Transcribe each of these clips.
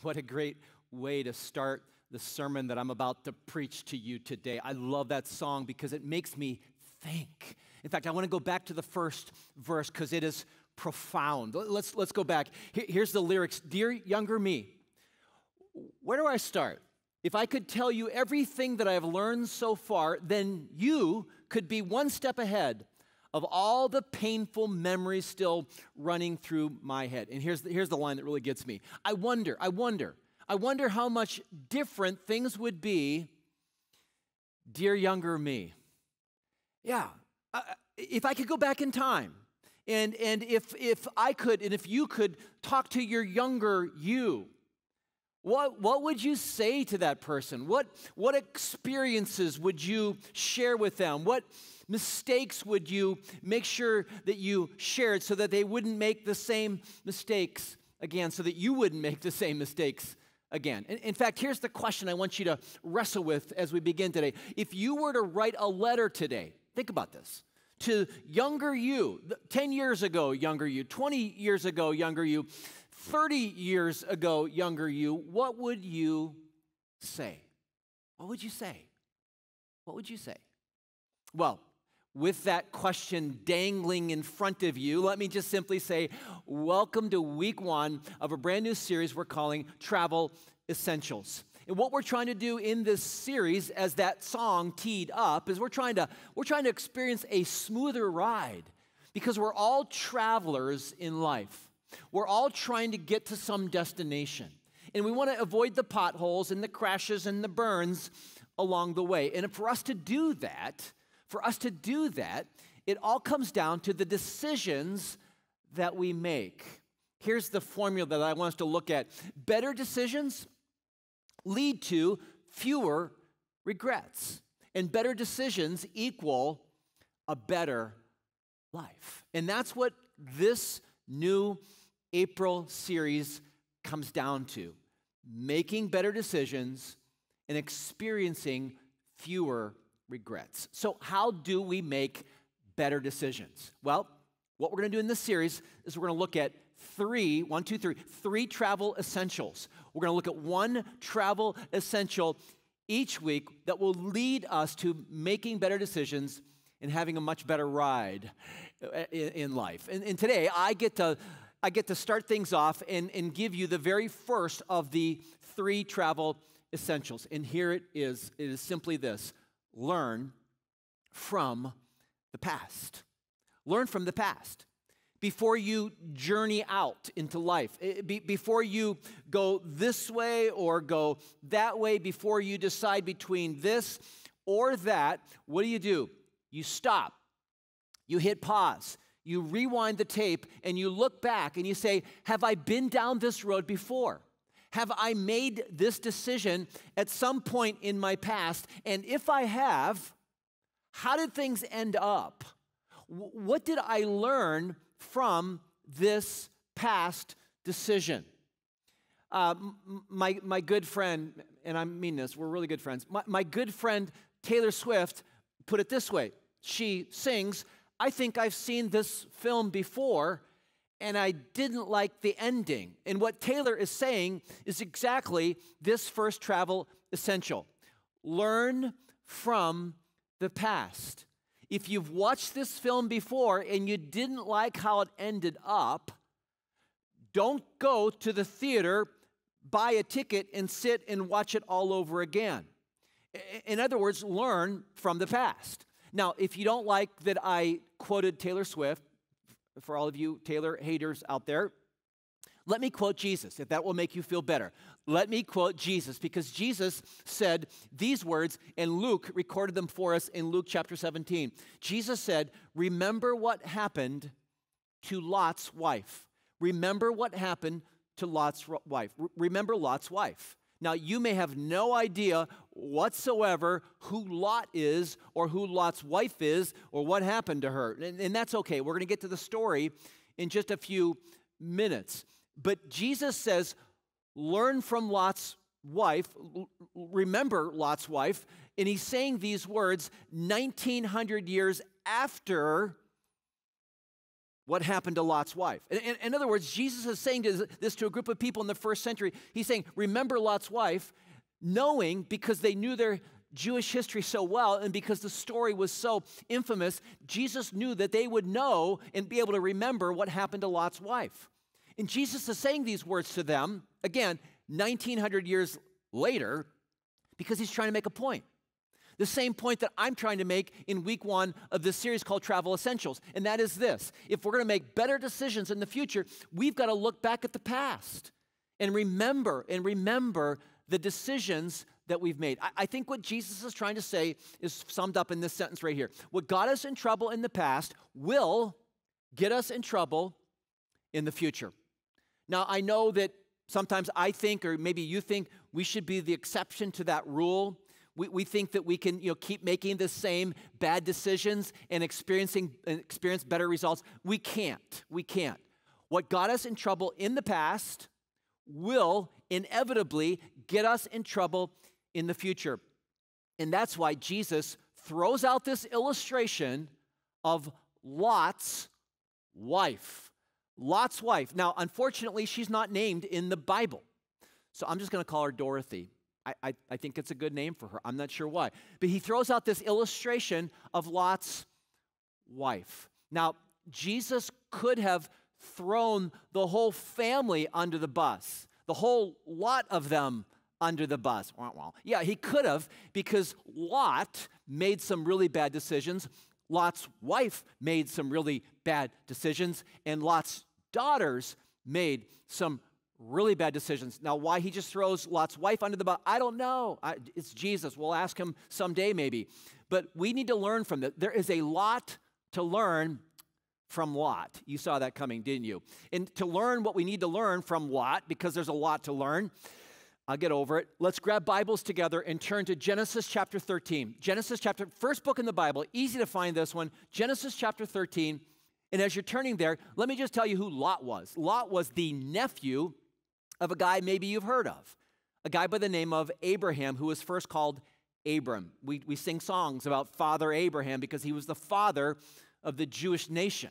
what a great way to start the sermon that I'm about to preach to you today. I love that song because it makes me think. In fact, I want to go back to the first verse because it is profound. Let's go back. Here's the lyrics. Dear younger me, where do I start? If I could tell you everything that I have learned so far, then you could be one step ahead of all the painful memories still running through my head. And here's the line that really gets me. I wonder how much different things would be, dear younger me. Yeah, if I could go back in time, and if I could, and if you could talk to your younger you, what would you say to that person? What experiences would you share with them? What mistakes would you make sure that you shared so that they wouldn't make the same mistakes again, so that you wouldn't make the same mistakes again? In fact, here's the question I want you to wrestle with as we begin today. If you were to write a letter today, think about this, to younger you, 10 years ago, younger you, 20 years ago, younger you, 30 years ago, younger you, what would you say? What would you say? What would you say? Well, with that question dangling in front of you, let me just simply say, welcome to week 1 of a brand new series we're calling Travel Essentials. And what we're trying to do in this series, as that song teed up, is we're trying to experience a smoother ride because we're all travelers in life. We're all trying to get to some destination. And we want to avoid the potholes and the crashes and the burns along the way. And for us to do that, it all comes down to the decisions that we make. Here's the formula that I want us to look at. Better decisions lead to fewer regrets. And better decisions equal a better life. And that's what this new April series comes down to. Making better decisions and experiencing fewer regrets. So how do we make better decisions? Well, what we're going to do in this series is we're going to look at three travel essentials. We're going to look at one travel essential each week that will lead us to making better decisions and having a much better ride in life. And today, I get to start things off and give you the very first of the 3 travel essentials. And here it is. It is simply this. Learn from the past. Learn from the past. Before you journey out into life, before you go this way or go that way, before you decide between this or that, what do? You stop. You hit pause. You rewind the tape and you look back and you say, have I been down this road before? Have I made this decision at some point in my past? And if I have, how did things end up? What did I learn from this past decision? My good friend, and I mean this, we're really good friends. My good friend Taylor Swift put it this way. She sings, I think I've seen this film before, and I didn't like the ending. And what Taylor is saying is exactly this first travel essential. Learn from the past. If you've watched this film before and you didn't like how it ended up, don't go to the theater, buy a ticket, and sit and watch it all over again. In other words, learn from the past. Now, if you don't like that I quoted Taylor Swift, for all of you Taylor haters out there, let me quote Jesus, if that will make you feel better. Let me quote Jesus, because Jesus said these words, and Luke recorded them for us in Luke chapter 17. Jesus said, remember what happened to Lot's wife. Remember what happened to Lot's wife. Remember Lot's wife. Now, you may have no idea whatsoever who Lot is or who Lot's wife is or what happened to her. And that's okay. We're going to get to the story in just a few minutes. But Jesus says, learn from Lot's wife, remember Lot's wife, and he's saying these words 1,900 years after what happened to Lot's wife. In other words, Jesus is saying this to a group of people in the first century. He's saying, remember Lot's wife, knowing, because they knew their Jewish history so well, and because the story was so infamous, Jesus knew that they would know and be able to remember what happened to Lot's wife. And Jesus is saying these words to them, again, 1,900 years later, because he's trying to make a point. The same point that I'm trying to make in week 1 of this series called Travel Essentials, and that is this. If we're going to make better decisions in the future, we've got to look back at the past and remember the decisions that we've made. I think what Jesus is trying to say is summed up in this sentence right here. What got us in trouble in the past will get us in trouble in the future. Now, I know that sometimes I think, or maybe you think, we should be the exception to that rule. We think that we can keep making the same bad decisions and experience better results. We can't. We can't. What got us in trouble in the past will inevitably get us in trouble in the future. And that's why Jesus throws out this illustration of Lot's wife. Lot's wife. Now, unfortunately, she's not named in the Bible. So I'm just going to call her Dorothy. I think it's a good name for her. I'm not sure why. But he throws out this illustration of Lot's wife. Now, Jesus could have thrown the whole family under the bus, the whole lot of them under the bus. Yeah, he could have, because Lot made some really bad decisions. Lot's wife made some really bad decisions, and Lot's daughters made some really bad decisions. Now, why he just throws Lot's wife under the bus, I don't know. It's Jesus. We'll ask him someday maybe. But we need to learn from that. There is a lot to learn from Lot. You saw that coming, didn't you? And to learn what we need to learn from Lot, because there's a lot to learn, I'll get over it. Let's grab Bibles together and turn to Genesis chapter 13. Genesis chapter, first book in the Bible, easy to find this one, Genesis chapter 13. And as you're turning there, let me just tell you who Lot was. Lot was the nephew of a guy maybe you've heard of, a guy by the name of Abraham, who was first called Abram. We sing songs about Father Abraham because he was the father of the Jewish nation.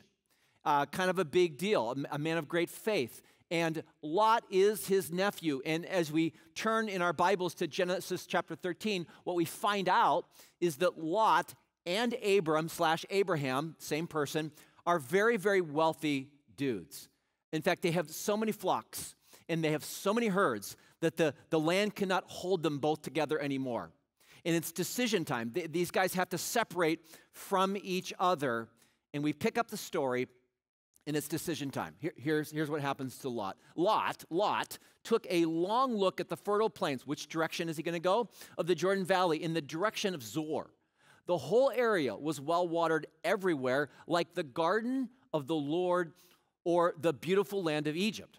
Kind of a big deal, a man of great faith. And Lot is his nephew. And as we turn in our Bibles to Genesis chapter 13, what we find out is that Lot and Abraham, same person, are very, very wealthy dudes. In fact, they have so many flocks and they have so many herds that the land cannot hold them both together anymore. And it's decision time. These guys have to separate from each other. And we pick up the story, and it's decision time. Here's what happens to Lot. Lot took a long look at the fertile plains. Which direction is he going to go? Of the Jordan Valley, in the direction of Zoar. The whole area was well watered everywhere, like the garden of the Lord or the beautiful land of Egypt.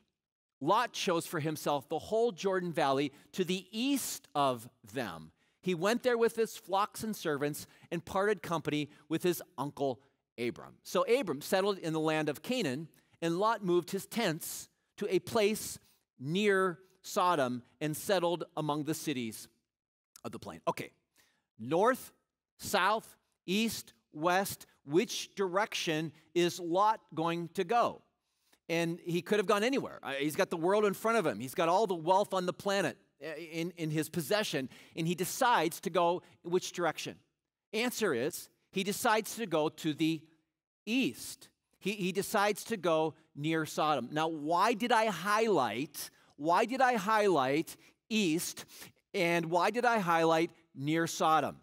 Lot chose for himself the whole Jordan Valley to the east of them. He went there with his flocks and servants and parted company with his uncle Abram. So Abram settled in the land of Canaan, and Lot moved his tents to a place near Sodom and settled among the cities of the plain. Okay, north, south, east, west, which direction is Lot going to go? And he could have gone anywhere. He's got the world in front of him. He's got all the wealth on the planet in his possession, and he decides to go which direction? Answer is, he decides to go to the east. He decides to go near Sodom. Now, why did I highlight east, and why did I highlight near Sodom?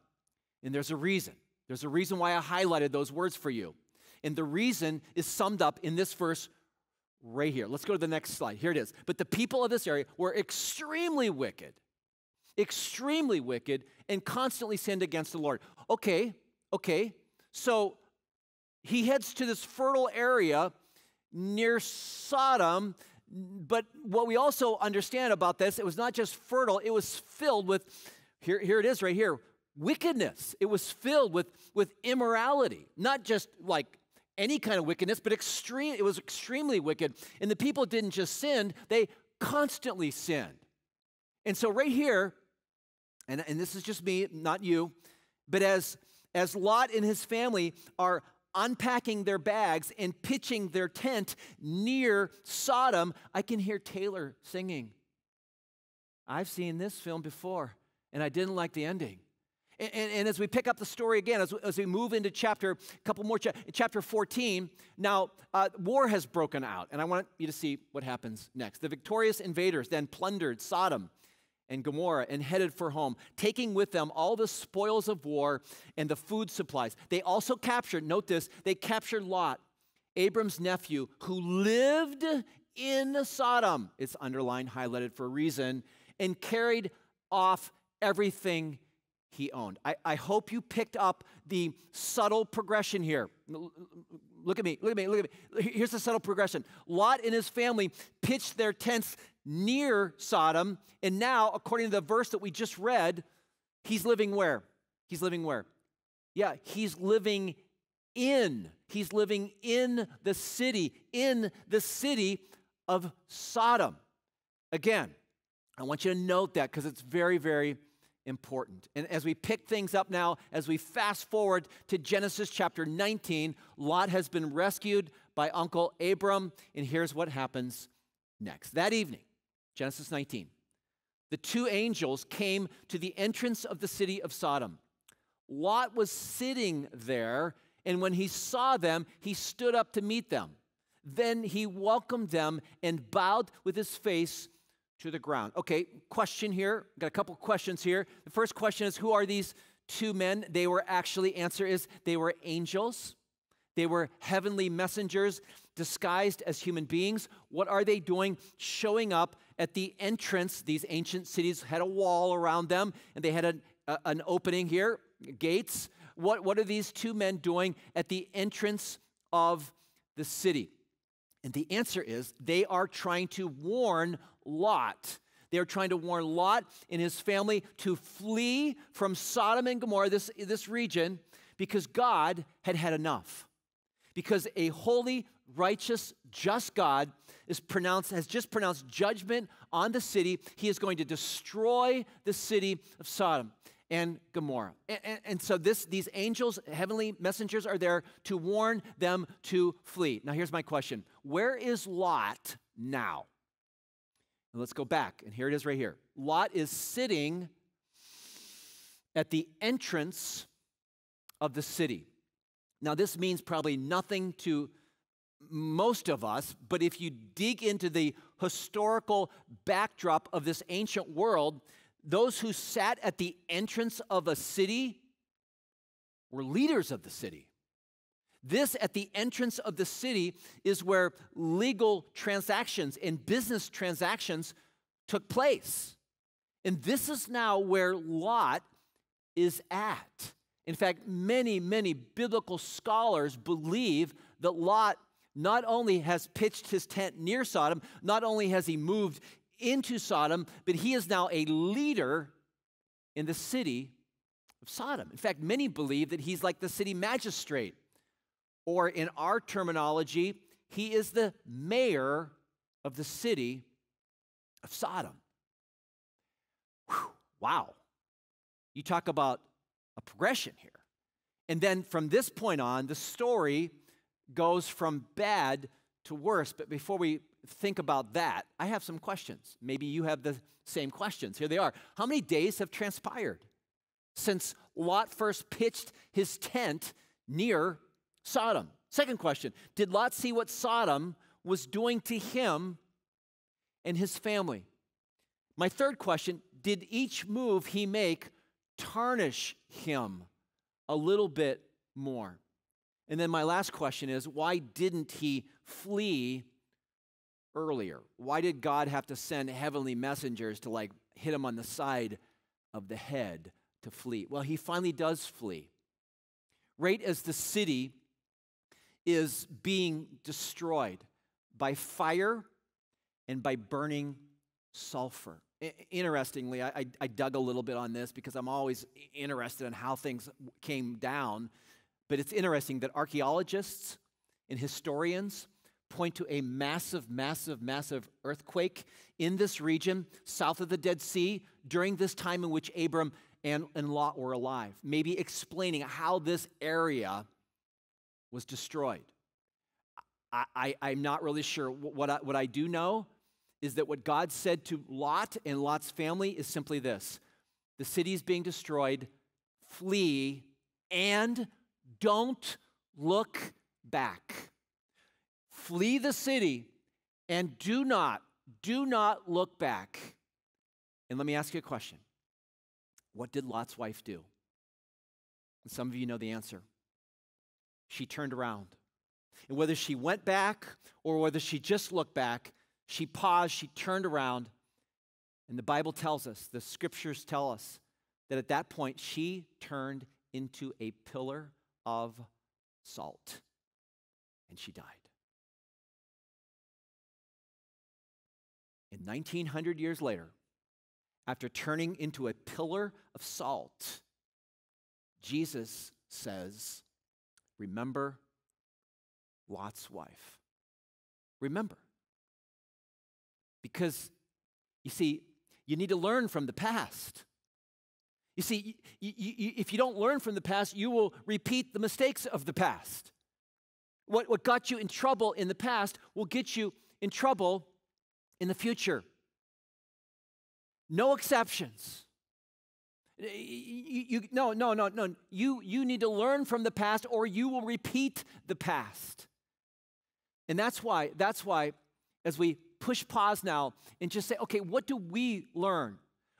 And there's a reason. There's a reason why I highlighted those words for you. And the reason is summed up in this verse right here. Let's go to the next slide. Here it is. But the people of this area were extremely wicked, and constantly sinned against the Lord. Okay. So he heads to this fertile area near Sodom, but what we also understand about this, it was not just fertile, it was filled with, here it is right here, wickedness. It was filled with immorality, not just like any kind of wickedness, but it was extremely wicked. And the people didn't just sin, they constantly sinned. And so right here, and this is just me, not you, but as Lot and his family are unpacking their bags and pitching their tent near Sodom, I can hear Taylor singing. I've seen this film before, and I didn't like the ending. And as we pick up the story again, as we move into chapter 14, now war has broken out, and I want you to see what happens next. The victorious invaders then plundered Sodom and Gomorrah and headed for home, taking with them all the spoils of war and the food supplies. They also captured, note this, they captured Lot, Abram's nephew, who lived in Sodom. It's underlined, highlighted for a reason, and carried off everything he owned. I hope you picked up the subtle progression here. Look at me. Here's the subtle progression. Lot and his family pitched their tents near Sodom, and now, according to the verse that we just read, he's living where? Yeah, he's living in the city of Sodom. Again, I want you to note that because it's very, very important. And as we pick things up now, as we fast forward to Genesis chapter 19, Lot has been rescued by Uncle Abram, and here's what happens next. That evening, Genesis 19, the two angels came to the entrance of the city of Sodom. Lot was sitting there, and when he saw them, he stood up to meet them. Then he welcomed them and bowed with his face to the ground. Okay, question here. Got a couple questions here. The first question is, who are these two men? Answer is, they were angels. They were heavenly messengers disguised as human beings. What are they doing? Showing up at the entrance. These ancient cities had a wall around them, and they had an opening here, gates. What are these two men doing at the entrance of the city? And the answer is, they are trying to warn Lot. They are trying to warn Lot and his family to flee from Sodom and Gomorrah, this region, because God had enough. Because a holy, righteous, just God has just pronounced judgment on the city. He is going to destroy the city of Sodom and Gomorrah. And so these angels, heavenly messengers, are there to warn them to flee. Now here's my question. Where is Lot now? And let's go back, and here it is right here. Lot is sitting at the entrance of the city. Now this means probably nothing to most of us, but if you dig into the historical backdrop of this ancient world, those who sat at the entrance of a city were leaders of the city. This, at the entrance of the city, is where legal transactions and business transactions took place. And this is now where Lot is at. In fact, many, many biblical scholars believe that Lot not only has pitched his tent near Sodom, not only has he moved into Sodom, but he is now a leader in the city of Sodom. In fact, many believe that he's like the city magistrate. Or in our terminology, he is the mayor of the city of Sodom. Whew, wow. You talk about a progression here. And then from this point on, the story goes from bad to worse. But before we think about that, I have some questions. Maybe you have the same questions. Here they are. How many days have transpired since Lot first pitched his tent near Sodom? Second question, did Lot see what Sodom was doing to him and his family? My third question, did each move he make tarnish him a little bit more? And then my last question is, why didn't he flee earlier? Why did God have to send heavenly messengers to hit him on the side of the head to flee? Well, he finally does flee. Right as the city is being destroyed by fire and by burning sulfur. Interestingly, I dug a little bit on this because I'm always interested in how things came down. But it's interesting that archaeologists and historians point to a massive, massive, massive earthquake in this region south of the Dead Sea during this time in which Abram and Lot were alive, maybe explaining how this area was destroyed. I'm not really sure. What I do know is that what God said to Lot and Lot's family is simply this: the city is being destroyed, flee, and don't look back. Flee the city and do not look back. And let me ask you a question. What did Lot's wife do? And some of you know the answer. She turned around. And whether she went back or whether she just looked back, she paused, she turned around. And the Bible tells us, the scriptures tell us, that at that point she turned into a pillar of salt. And she died. And 1900 years later, after turning into a pillar of salt, Jesus says, remember Lot's wife. Remember. Because, you see, you need to learn from the past. You see, if you don't learn from the past, you will repeat the mistakes of the past. What got you in trouble in the past will get you in trouble in the future. No exceptions. No. You need to learn from the past or you will repeat the past. And that's why, as we push pause now and just say, okay, what do we learn?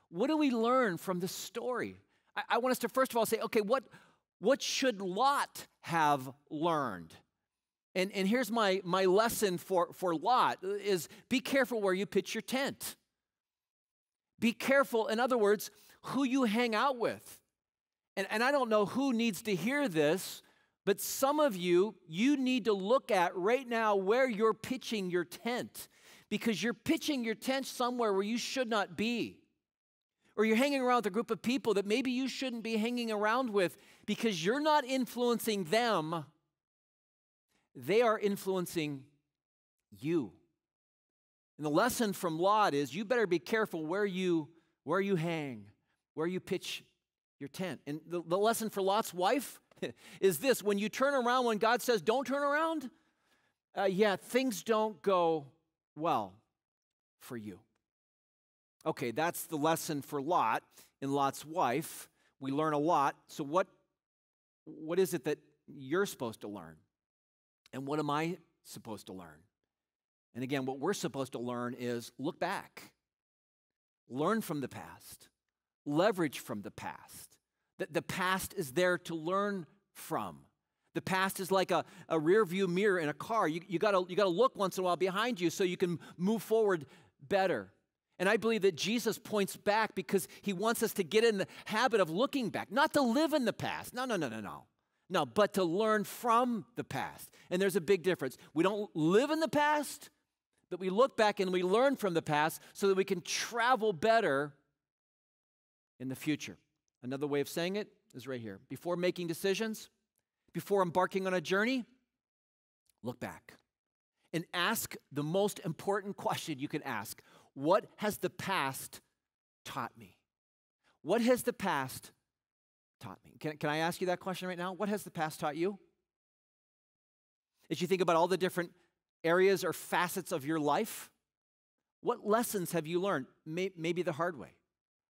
What do we learn from this story? I want us to first of all say, okay, what should Lot have learned? And here's my lesson for Lot is be careful where you pitch your tent. Be careful, in other words, who you hang out with. And I don't know who needs to hear this, but some of you need to look at right now where you're pitching your tent, because you're pitching your tent somewhere where you should not be. Or you're hanging around with a group of people that maybe you shouldn't be hanging around with because you're not influencing them. They are influencing you. And the lesson from Lot is you better be careful where you hang, where you pitch your tent. And the lesson for Lot's wife is this: when you turn around, when God says don't turn around, things don't go well for you. Okay, that's the lesson for Lot and Lot's wife. We learn a lot. So what is it that you're supposed to learn? And what am I supposed to learn? And again, what we're supposed to learn is look back. Learn from the past. Leverage from the past. The past is there to learn from. The past is like a rear view mirror in a car. You gotta look once in a while behind you so you can move forward better. And I believe that Jesus points back because he wants us to get in the habit of looking back, not to live in the past. No, but to learn from the past. And there's a big difference. We don't live in the past, but we look back and we learn from the past so that we can travel better in the future. Another way of saying it is right here. Before making decisions, before embarking on a journey, look back and ask the most important question you can ask. What has the past taught me? What has the past taught me? Can I ask you that question right now? What has the past taught you? As you think about all the different areas or facets of your life, what lessons have you learned? Maybe the hard way.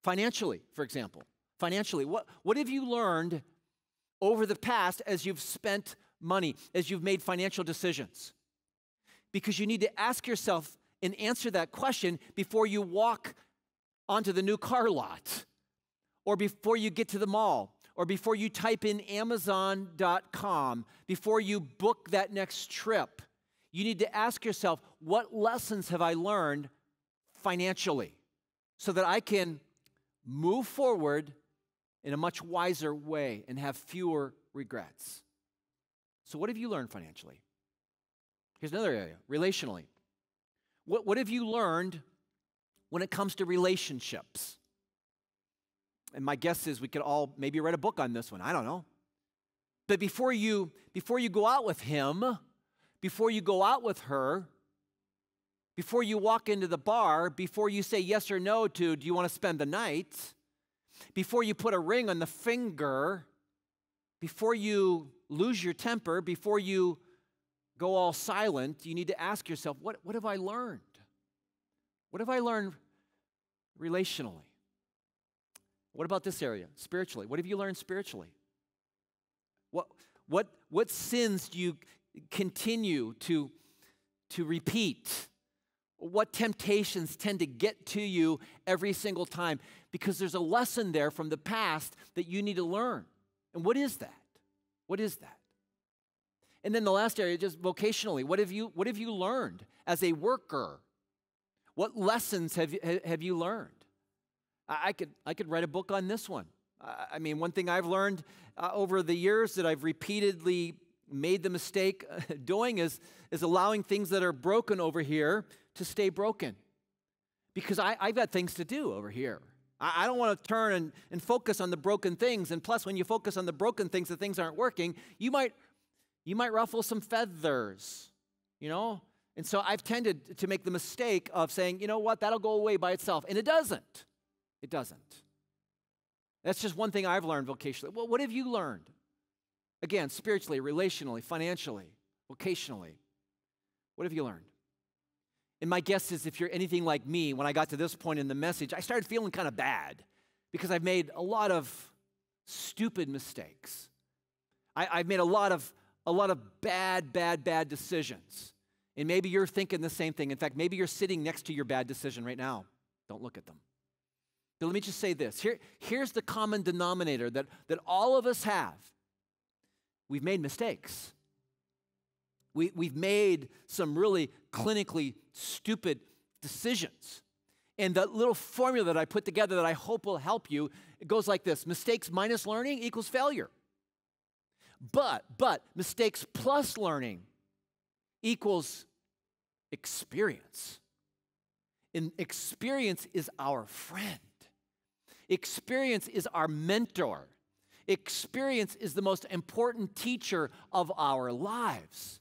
Financially, for example. Financially, what have you learned over the past as you've spent money, as you've made financial decisions? Because you need to ask yourself and answer that question before you walk onto the new car lot, or before you get to the mall, or before you type in Amazon.com, before you book that next trip. You need to ask yourself, what lessons have I learned financially so that I can move forward in a much wiser way and have fewer regrets? So what have you learned financially? Here's another area, relationally. What have you learned when it comes to relationships? And my guess is we could all maybe write a book on this one. I don't know. But before you go out with him, before you go out with her, before you walk into the bar, before you say yes or no to, do you want to spend the night? Before you put a ring on the finger, before you lose your temper, before you go all silent, you need to ask yourself, what have I learned? What have I learned relationally? What about this area, spiritually? What have you learned spiritually? What sins do you continue to repeat? What temptations tend to get to you every single time? Because there's a lesson there from the past that you need to learn. And what is that? What is that? And then the last area, just vocationally, what have you learned as a worker? What lessons have you learned? I could write a book on this one. I mean, one thing I've learned over the years that I've repeatedly made the mistake doing is allowing things that are broken over here to stay broken. Because I've got things to do over here. I don't want to turn and focus on the broken things. And plus, when you focus on the broken things, the things aren't working, you might ruffle some feathers, you know? And so I've tended to make the mistake of saying, you know what, that'll go away by itself. And it doesn't. It doesn't. That's just one thing I've learned vocationally. Well, what have you learned? Again, spiritually, relationally, financially, vocationally. What have you learned? And my guess is if you're anything like me, when I got to this point in the message, I started feeling kind of bad because I've made a lot of stupid mistakes. I've made a lot of bad decisions. And maybe you're thinking the same thing. In fact, maybe you're sitting next to your bad decision right now. Don't look at them. But let me just say this. Here's the common denominator that all of us have. We've made mistakes. We've made some really clinically stupid decisions. And that little formula that I put together that I hope will help you, it goes like this. Mistakes minus learning equals failure. But mistakes plus learning equals experience. And experience is our friend. Experience is our mentor. Experience is the most important teacher of our lives.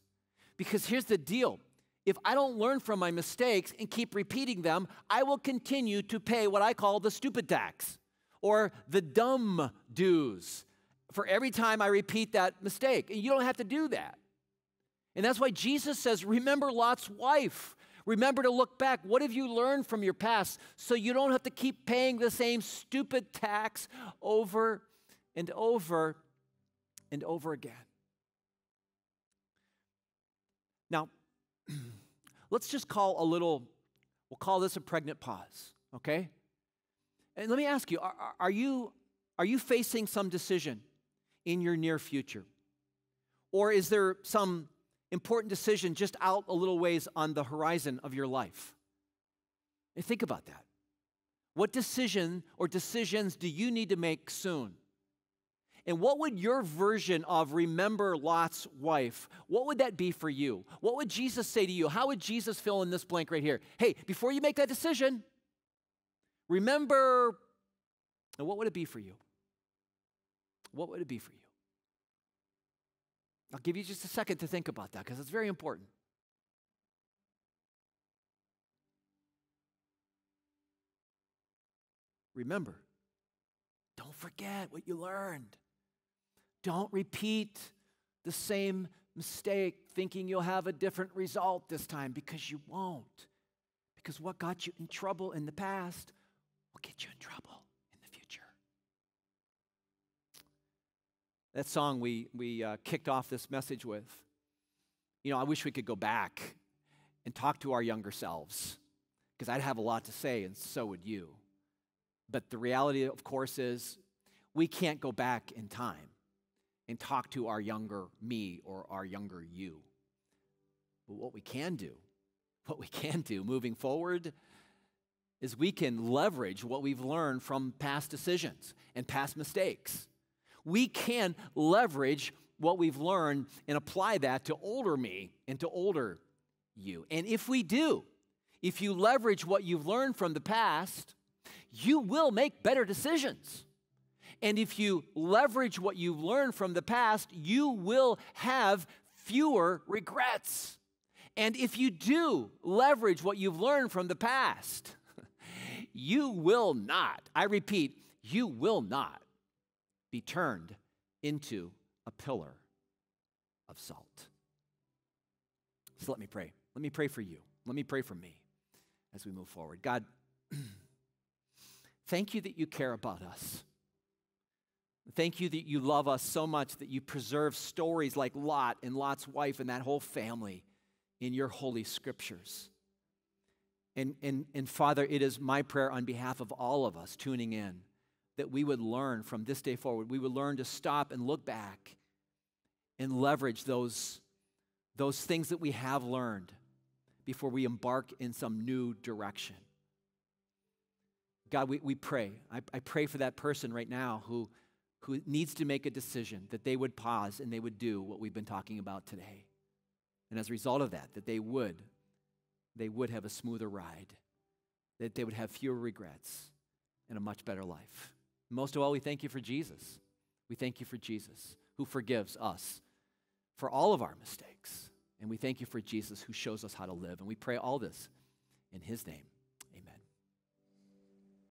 Because here's the deal. If I don't learn from my mistakes and keep repeating them, I will continue to pay what I call the stupid tax or the dumb dues for every time I repeat that mistake. And you don't have to do that. And that's why Jesus says, remember Lot's wife. Remember to look back. What have you learned from your past so you don't have to keep paying the same stupid tax over and over and over again? Now, let's just we'll call this a pregnant pause, okay? And let me ask you, are you facing some decision in your near future? Or is there some important decision just out a little ways on the horizon of your life? And think about that. What decision or decisions do you need to make soon? And what would your version of remember Lot's wife, what would that be for you? What would Jesus say to you? How would Jesus fill in this blank right here? Hey, before you make that decision, remember, and what would it be for you? What would it be for you? I'll give you just a second to think about that because it's very important. Remember, don't forget what you learned. Don't repeat the same mistake thinking you'll have a different result this time, because you won't. Because what got you in trouble in the past will get you in trouble in the future. That song we kicked off this message with, I wish we could go back and talk to our younger selves, because I'd have a lot to say and so would you. But the reality, of course, is we can't go back in time and talk to our younger me or our younger you. But what we can do moving forward is we can leverage what we've learned from past decisions and past mistakes. We can leverage what we've learned and apply that to older me and to older you. And if we do, if you leverage what you've learned from the past, you will make better decisions. And if you leverage what you've learned from the past, you will have fewer regrets. And if you do leverage what you've learned from the past, you will not, I repeat, you will not be turned into a pillar of salt. So let me pray. Let me pray for you. Let me pray for me as we move forward. God, thank you that you care about us. Thank you that you love us so much that you preserve stories like Lot and Lot's wife and that whole family in your holy scriptures. And Father, it is my prayer on behalf of all of us tuning in that we would learn from this day forward. We would learn to stop and look back and leverage those things that we have learned before we embark in some new direction. God, we pray. I pray for that person right now who needs to make a decision, that they would pause and they would do what we've been talking about today. And as a result of that they would have a smoother ride, that they would have fewer regrets and a much better life. Most of all, we thank you for Jesus. We thank you for Jesus, who forgives us for all of our mistakes. And we thank you for Jesus, who shows us how to live. And we pray all this in his name.